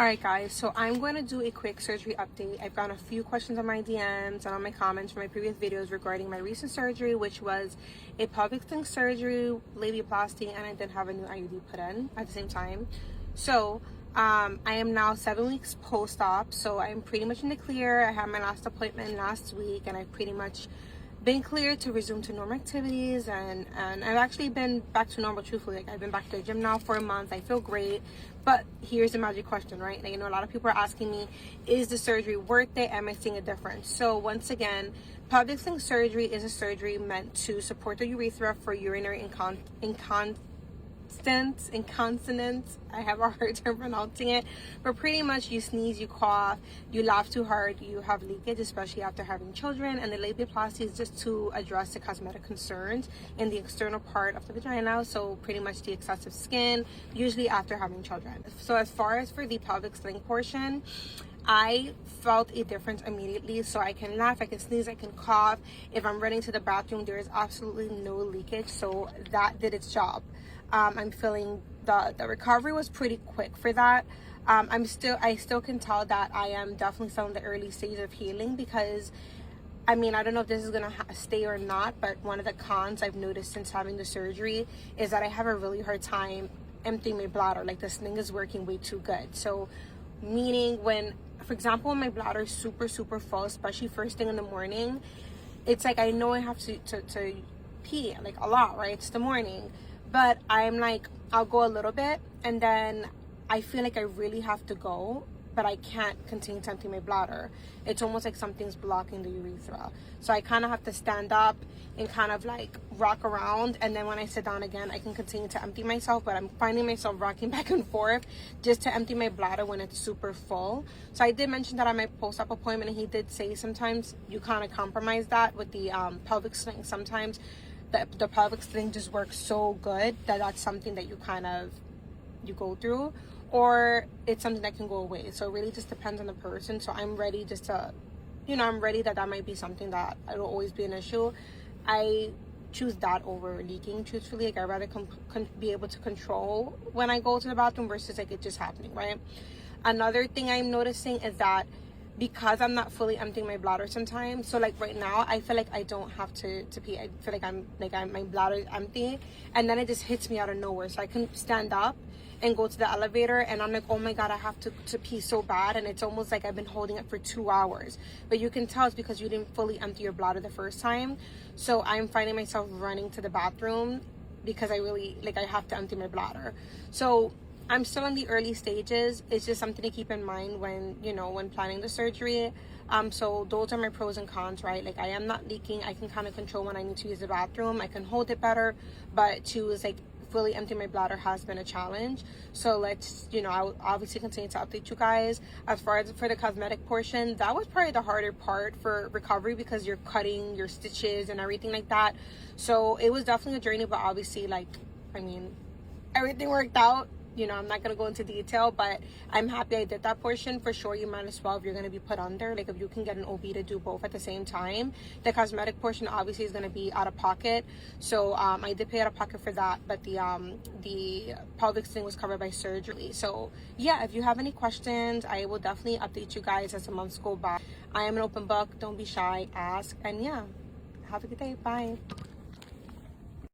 Alright guys, so I'm going to do a quick surgery update. I've gotten a few questions on my DMs and on my comments from my previous videos regarding my recent surgery, which was a pelvic sling surgery, labiaplasty, and I did have a new IUD put in at the same time. So I am now 7 weeks post-op, so I'm pretty much in the clear. I had my last appointment last week and I've pretty much been cleared to resume to normal activities, and I've actually been back to normal, truthfully. Like, I've been back to the gym now for a month. I feel great. But here's the magic question, right? Like, you know, a lot of people are asking me, is the surgery worth it? Am I seeing a difference? So once again, pelvic sling surgery is a surgery meant to support the urethra for urinary incontinence. I have a hard time pronouncing it, but pretty much you sneeze, you cough, you laugh too hard, you have leakage, especially after having children. And the labiaplasty is just to address the cosmetic concerns in the external part of the vagina, so pretty much the excessive skin, usually after having children. So as far as for the pelvic sling portion, I felt a difference immediately. So I can laugh, I can sneeze, I can cough. If I'm running to the bathroom, there is absolutely no leakage, so that did its job. I'm feeling the recovery was pretty quick for that. I still can tell that I am definitely still in the early stages of healing, because I mean, I don't know if this is gonna stay or not, but one of the cons I've noticed since having the surgery is that I have a really hard time emptying my bladder. Like, the sling is working way too good. So meaning, when, for example, when my bladder is super full, especially first thing in the morning, it's like I know I have to pee like a lot, right? It's the morning, but I'm like, I'll go a little bit and then I feel like I really have to go, but I can't continue to empty my bladder. It's almost like something's blocking the urethra. So I kind of have to stand up and kind of like rock around, and then when I sit down again, I can continue to empty myself, but I'm finding myself rocking back and forth just to empty my bladder when it's super full. So I did mention that at my post-op appointment, and he did say sometimes you kind of compromise that with the pelvic sling. Sometimes the pelvic sling just works so good that that's something that you go through, or it's something that can go away. So it really just depends on the person. So I'm ready just to, you know, I'm ready that might be something that it'll always be an issue. I choose that over leaking, truthfully. Like, I'd rather be able to control when I go to the bathroom versus like it just happening, right? Another thing I'm noticing is that because I'm not fully emptying my bladder sometimes, so like right now I feel like I don't have to pee. I feel like my bladder is empty, and then it just hits me out of nowhere. So I can stand up and go to the elevator, and I'm like, oh my god, I have to pee so bad, and it's almost like I've been holding it for 2 hours. But you can tell it's because you didn't fully empty your bladder the first time. So I'm finding myself running to the bathroom because I have to empty my bladder. So I'm still in the early stages. It's just something to keep in mind when planning the surgery. So those are my pros and cons, right? Like, I am not leaking. I can kind of control when I need to use the bathroom. I can hold it better, but fully empty my bladder has been a challenge. So let's, I'll obviously continue to update you guys. As far as for the cosmetic portion, that was probably the harder part for recovery, because you're cutting your stitches and everything like that. So it was definitely a journey, but obviously, everything worked out. I'm not going to go into detail, but I'm happy I did that portion. For sure, you might as well, if you're going to be put under, like if you can get an OB to do both at the same time. The cosmetic portion obviously is going to be out of pocket. So I did pay out of pocket for that, but the pelvic sling was covered by surgery. So yeah, if you have any questions, I will definitely update you guys as the months go by. I am an open book. Don't be shy. Ask. And yeah, have a good day. Bye.